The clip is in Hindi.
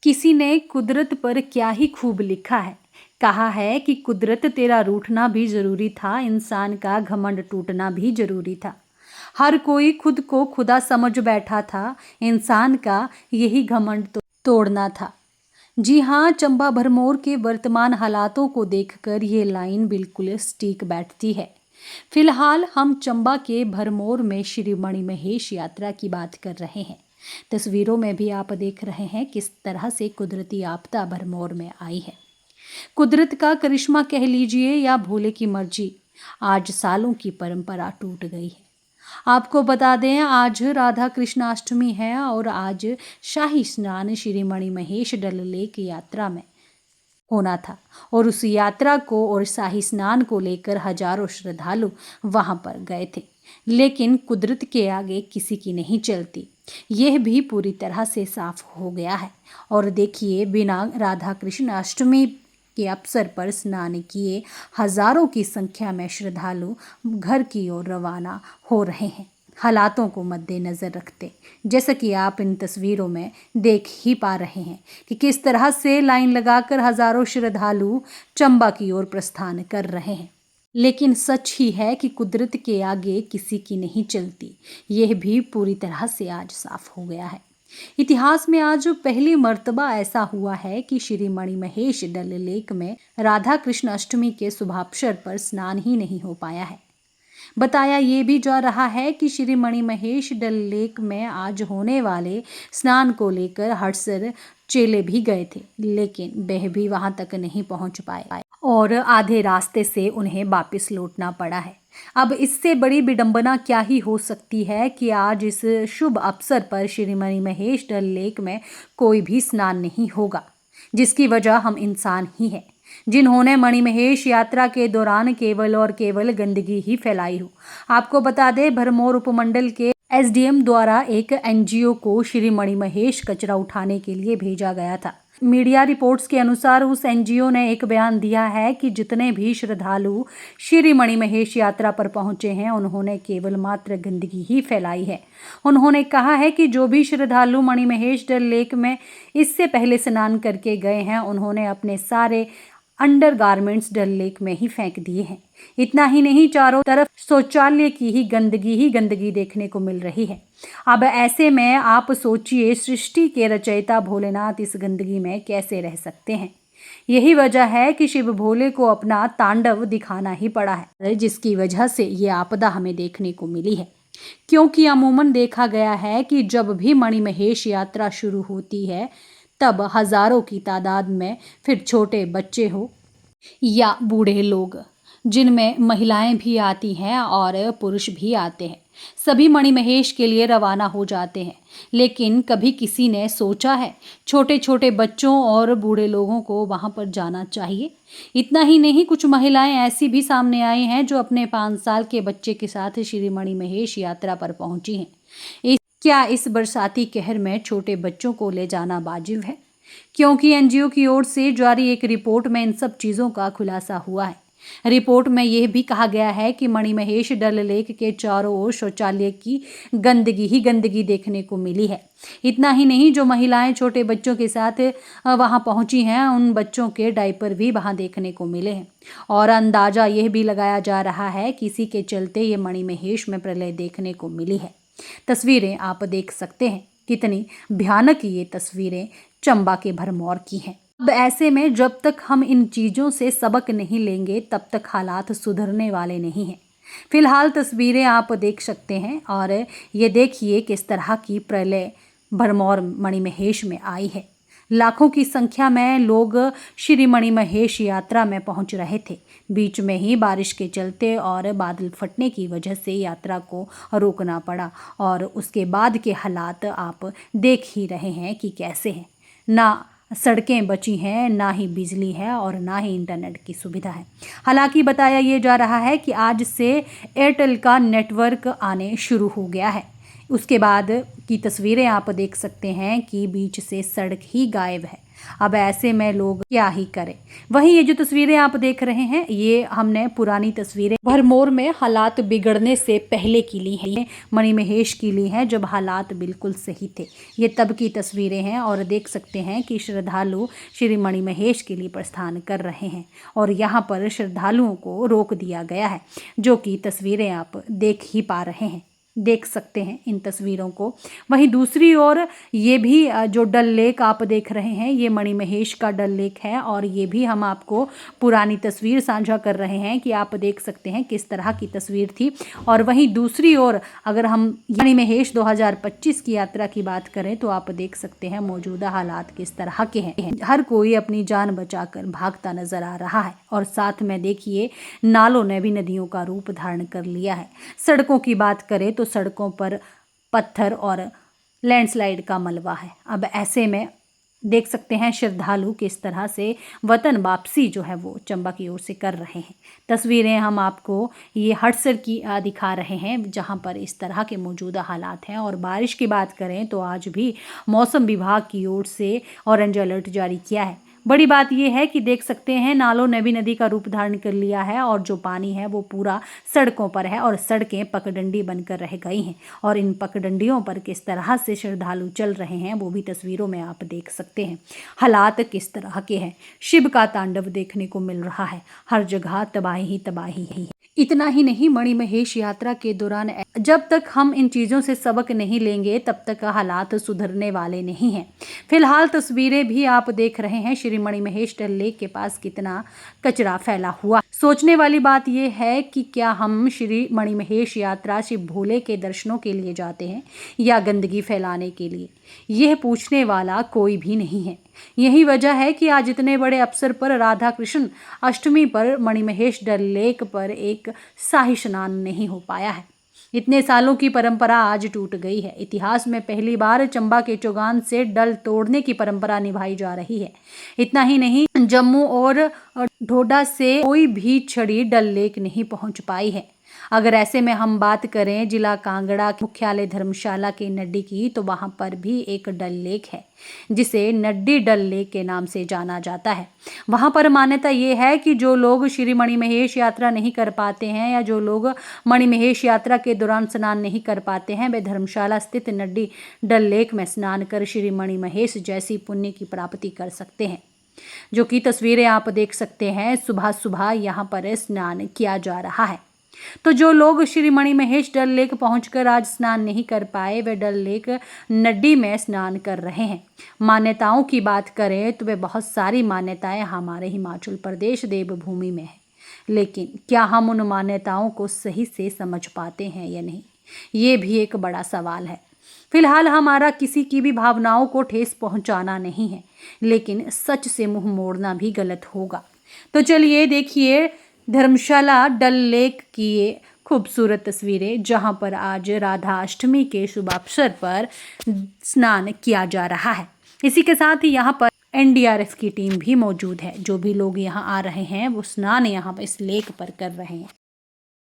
किसी ने कुदरत पर क्या ही खूब लिखा है। कहा है कि कुदरत तेरा रूठना भी जरूरी था, इंसान का घमंड टूटना भी जरूरी था। हर कोई खुद को खुदा समझ बैठा था, इंसान का यही घमंड तोड़ना था। जी हाँ, चंबा भरमौर के वर्तमान हालातों को देखकर ये लाइन बिल्कुल सटीक बैठती है। फिलहाल हम चंबा के भरमौर में श्री मणिमहेश यात्रा की बात कर रहे हैं। तस्वीरों में भी आप देख रहे हैं किस तरह से कुदरती आपदा भरमौर में आई है। कुदरत का करिश्मा कह लीजिए या भोले की मर्जी, आज सालों की परंपरा टूट गई है। आपको बता दें, आज राधा कृष्णाष्टमी है और आज शाही स्नान श्री मणिमहेश डल लेक यात्रा में होना था और उस यात्रा को और शाही स्नान को लेकर हजारों श्रद्धालु वहां पर गए थे। लेकिन कुदरत के आगे किसी की नहीं चलती, यह भी पूरी तरह से साफ हो गया है। और देखिए, बिना राधा कृष्ण अष्टमी के अवसर पर स्नान किए हजारों की संख्या में श्रद्धालु घर की ओर रवाना हो रहे हैं। हालातों को मद्देनज़र रखते, जैसा कि आप इन तस्वीरों में देख ही पा रहे हैं कि किस तरह से लाइन लगाकर हजारों श्रद्धालु चंबा की ओर प्रस्थान कर रहे हैं। लेकिन सच ही है कि कुदरत के आगे किसी की नहीं चलती, यह भी पूरी तरह से आज साफ हो गया है। इतिहास में आज पहली मर्तबा ऐसा हुआ है कि श्री मणिमहेश डल लेक में राधा कृष्ण अष्टमी के शुभावसर पर स्नान ही नहीं हो पाया है। बताया ये भी जा रहा है कि श्री मणिमहेश डल लेक में आज होने वाले स्नान को लेकर हड़सर चेले भी गए थे, लेकिन वह भी वहां तक नहीं पहुंच पाए और आधे रास्ते से उन्हें वापस लौटना पड़ा है। अब इससे बड़ी विडंबना क्या ही हो सकती है कि आज इस शुभ अवसर पर श्री मणिमहेश डल लेक में कोई भी स्नान नहीं होगा, जिसकी वजह हम इंसान ही हैं, जिन्होंने मणिमहेश यात्रा के दौरान केवल और केवल गंदगी ही फैलाई हो। आपको बता दें, भरमौर उपमंडल के एसडीएम द्वारा एक एनजीओ को श्री मणिमहेश कचरा उठाने के लिए भेजा गया था। मीडिया रिपोर्ट्स के अनुसार उस एनजीओ ने एक बयान दिया है कि जितने भी श्रद्धालु श्री मणिमहेश यात्रा पर पहुंचे हैं, उन्होंने केवल मात्र गंदगी ही फैलाई है। उन्होंने कहा है कि जो भी श्रद्धालु मणिमहेश डल लेक में इससे पहले स्नान करके गए हैं, उन्होंने अपने सारे अंडर गारमेंट्स डल लेक में ही फेंक दिए हैं। इतना ही नहीं, चारों तरफ शौचालय की ही गंदगी देखने को मिल रही है। अब ऐसे में आप सोचिए, सृष्टि के रचयिता भोलेनाथ इस गंदगी में कैसे रह सकते हैं। यही वजह है कि शिव भोले को अपना तांडव दिखाना ही पड़ा है, जिसकी वजह से ये आपदा हमें देखने को मिली है। क्योंकि अमूमन देखा गया है कि जब भी मणिमहेश यात्रा शुरू होती है, तब हजारों की तादाद में फिर छोटे बच्चे हो या बूढ़े लोग, जिनमें महिलाएं भी आती हैं और पुरुष भी आते हैं, सभी मणिमहेश के लिए रवाना हो जाते हैं। लेकिन कभी किसी ने सोचा है छोटे छोटे बच्चों और बूढ़े लोगों को वहां पर जाना चाहिए? इतना ही नहीं, कुछ महिलाएं ऐसी भी सामने आई हैं जो अपने 5 साल के बच्चे के साथ श्री मणिमहेश यात्रा पर पहुंची हैं। क्या इस बरसाती कहर में छोटे बच्चों को ले जाना वाजिब है? क्योंकि एनजीओ की ओर से जारी एक रिपोर्ट में इन सब चीज़ों का खुलासा हुआ है। रिपोर्ट में यह भी कहा गया है कि मणिमहेश डल लेक के चारों ओर शौचालय की गंदगी ही गंदगी देखने को मिली है। इतना ही नहीं, जो महिलाएं छोटे बच्चों के साथ वहां पहुंची हैं, उन बच्चों के डायपर भी वहां देखने को मिले हैं। और अंदाजा यह भी लगाया जा रहा है कि इसी के चलते ये मणिमहेश में प्रलय देखने को मिली है। तस्वीरें आप देख सकते हैं, कितनी भयानक ये तस्वीरें चंबा के भरमौर की हैं। अब ऐसे में जब तक हम इन चीज़ों से सबक नहीं लेंगे, तब तक हालात सुधरने वाले नहीं हैं। फिलहाल तस्वीरें आप देख सकते हैं और ये देखिए किस तरह की प्रलय भरमौर मणिमहेश में आई है। लाखों की संख्या में लोग श्री मणिमहेश यात्रा में पहुंच रहे थे। बीच में ही बारिश के चलते और बादल फटने की वजह से यात्रा को रोकना पड़ा और उसके बाद के हालात आप देख ही रहे हैं कि कैसे हैं। ना सड़कें बची हैं, ना ही बिजली है और ना ही इंटरनेट की सुविधा है। हालांकि बताया ये जा रहा है कि आज से एयरटेल का नेटवर्क आने शुरू हो गया है। उसके बाद की तस्वीरें आप देख सकते हैं कि बीच से सड़क ही गायब है। अब ऐसे में लोग क्या ही करें। वहीं ये जो तस्वीरें आप देख रहे हैं, ये हमने पुरानी तस्वीरें भरमौर में हालात बिगड़ने से पहले की ली हैं, मणिमहेश की ली हैं, जब हालात बिल्कुल सही थे। ये तब की तस्वीरें हैं और देख सकते हैं कि श्रद्धालु श्री मणिमहेश के लिए प्रस्थान कर रहे हैं और यहाँ पर श्रद्धालुओं को रोक दिया गया है, जो कि तस्वीरें आप देख ही पा रहे हैं, देख सकते हैं इन तस्वीरों को। वहीं दूसरी ओर ये भी जो डल लेक आप देख रहे हैं, ये मणिमहेश का डल लेक है और ये भी हम आपको पुरानी तस्वीर साझा कर रहे हैं कि आप देख सकते हैं किस तरह की तस्वीर थी। और वहीं दूसरी ओर अगर हम मणिमहेश 2025 की यात्रा की बात करें तो आप देख सकते हैं मौजूदा हालात किस तरह के हैं। हर कोई अपनी जान बचाकर भागता नजर आ रहा है और साथ में देखिए नालों ने भी नदियों का रूप धारण कर लिया है। सड़कों की बात करें तो सड़कों पर पत्थर और लैंडस्लाइड का मलबा है। अब ऐसे में देख सकते हैं श्रद्धालु किस तरह से वतन वापसी जो है वो चंबा की ओर से कर रहे हैं। तस्वीरें हम आपको ये हड़सर की दिखा रहे हैं, जहां पर इस तरह के मौजूदा हालात हैं। और बारिश की बात करें तो आज भी मौसम विभाग की ओर से ऑरेंज अलर्ट जारी किया है। बड़ी बात यह है कि देख सकते हैं नालों ने भी नदी का रूप धारण कर लिया है और जो पानी है वो पूरा सड़कों पर है और सड़कें पगडंडी बनकर रह गई हैं। और इन पगडंडियों पर किस तरह से श्रद्धालु चल रहे हैं वो भी तस्वीरों में आप देख सकते हैं। हालात किस तरह के हैं, शिव का तांडव देखने को मिल रहा है, हर जगह तबाही ही तबाही है। इतना ही नहीं, मणिमहेश यात्रा के दौरान जब तक हम इन चीज़ों से सबक नहीं लेंगे तब तक हालात सुधरने वाले नहीं हैं। फिलहाल तस्वीरें भी आप देख रहे हैं श्री मणिमहेश डल लेक के पास कितना कचरा फैला हुआ। सोचने वाली बात यह है कि क्या हम श्री मणिमहेश यात्रा शिव भोले के दर्शनों के लिए जाते हैं या गंदगी फैलाने के लिए? यह पूछने वाला कोई भी नहीं है। यही वजह है कि आज इतने बड़े अवसर पर राधा कृष्ण अष्टमी पर मणिमहेश डल लेक पर एक शाही स्नान नहीं हो पाया है। इतने सालों की परंपरा आज टूट गई है। इतिहास में पहली बार चंबा के चौगान से डल तोड़ने की परंपरा निभाई जा रही है। इतना ही नहीं, जम्मू और ढोडा से कोई भी छड़ी डल लेक नहीं पहुंच पाई है। अगर ऐसे में हम बात करें जिला कांगड़ा मुख्यालय धर्मशाला के नड्डी की, तो वहां पर भी एक डल लेक है जिसे नड्डी डल लेक के नाम से जाना जाता है। वहां पर मान्यता ये है कि जो लोग श्री मणिमहेश यात्रा नहीं कर पाते हैं या जो लोग मणिमहेश यात्रा के दौरान स्नान नहीं कर पाते हैं, वे धर्मशाला स्थित नड्डी डल लेक में स्नान कर श्री मणिमहेश जैसी पुण्य की प्राप्ति कर सकते हैं। जो कि तस्वीरें आप देख सकते हैं, सुबह सुबह यहाँ पर स्नान किया जा रहा है। तो जो लोग श्री मणिमहेश डल लेक पहुंचकर आज स्नान नहीं कर पाए, वे डल लेक नड्डी में स्नान कर रहे हैं। मान्यताओं की बात करें तो वे बहुत सारी मान्यताएं हमारे हिमाचल प्रदेश देवभूमि में है, लेकिन क्या हम उन मान्यताओं को सही से समझ पाते हैं या नहीं, ये भी एक बड़ा सवाल है। फिलहाल हमारा किसी की भी भावनाओं को ठेस पहुंचाना नहीं है, लेकिन सच से मुंह मोड़ना भी गलत होगा। तो चलिए देखिए धर्मशाला डल लेक की ये खूबसूरत तस्वीरें, जहां पर आज राधा अष्टमी के शुभ अवसर पर स्नान किया जा रहा है। इसी के साथ ही यहाँ पर एनडीआरएफ की टीम भी मौजूद है। जो भी लोग यहाँ आ रहे हैं वो स्नान यहाँ इस लेक पर कर रहे हैं।